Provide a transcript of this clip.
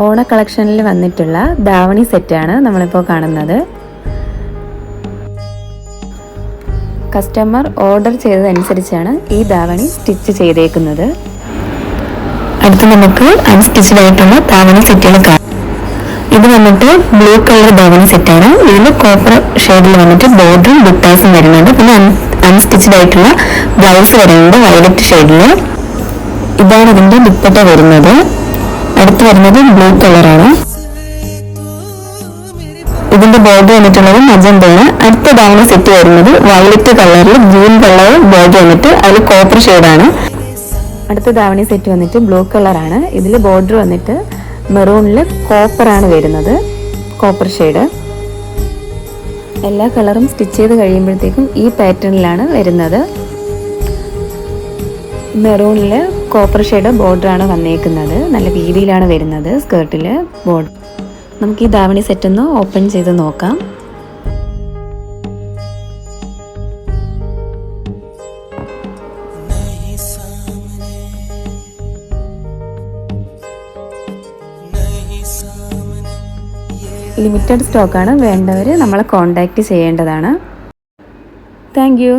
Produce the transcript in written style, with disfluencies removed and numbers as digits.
ഓണ കളക്ഷനിൽ വന്നിട്ടുള്ള ധാവണി സെറ്റാണ് നമ്മളിപ്പോൾ കാണുന്നത്. കസ്റ്റമർ ഓർഡർ ചെയ്തതനുസരിച്ചാണ് ഈ ധാവണി സ്റ്റിച്ച് ചെയ്തേക്കുന്നത്. അടുത്ത് നമുക്ക് അൺസ്റ്റിച്ചഡ് ആയിട്ടുള്ള ധാവണി സെറ്റുകൾ കാണാം. ഇത് വന്നിട്ട് ബ്ലൂ കളർ ധാവണി സെറ്റാണ്. ഇതിൽ കോപ്പർ ഷെയ്ഡിൽ വന്നിട്ട് ബോർഡറും ബുട്ടാസും വരുന്നുണ്ട്. പിന്നെ അൺസ്റ്റിച്ചഡ് ആയിട്ടുള്ള ബ്ലൗസ് വരുന്നുണ്ട് വയലറ്റ് ഷെയ്ഡിൽ. ഇതാണ് ഇതിൻ്റെ ദുപ്പട്ട വരുന്നത്. അടുത്ത് വരുന്നത് ബ്ലൂ കളറാണ്. ഇതിന്റെ ബോർഡർ വന്നിട്ടുള്ളത് മജന്തയാണ്. അടുത്ത ധാവണി സെറ്റ് വരുന്നത് വയലറ്റ് കളറിൽ ഗ്രീൻ കളർ ബോർഡർ വന്നിട്ട് അതിൽ കോപ്പർ ഷെയ്ഡാണ്. അടുത്ത ധാവണി സെറ്റ് വന്നിട്ട് ബ്ലൂ കളറാണ്. ഇതിൽ ബോർഡർ വന്നിട്ട് മെറൂണിൽ കോപ്പറാണ് വരുന്നത്, കോപ്പർ ഷെയ്ഡ്. എല്ലാ കളറും സ്റ്റിച്ച് ചെയ്ത് കഴിയുമ്പോഴത്തേക്കും ഈ പാറ്റേണിലാണ് വരുന്നത്. മെറൂണിൽ കോപ്പർ ഷെയ്ഡ് ബോർഡറാണ് വന്നേക്കുന്നത്. നല്ല വീതിയിലാണ് വരുന്നത് സ്കേർട്ടിൽ ബോർഡർ. നമുക്ക് ഈ ധാവണി സെറ്റ് ഒന്ന് ഓപ്പൺ ചെയ്ത് നോക്കാം. ലിമിറ്റഡ് സ്റ്റോക്കാണ്. വേണ്ടവർ നമ്മളെ കോൺടാക്റ്റ് ചെയ്യേണ്ടതാണ്. Thank you.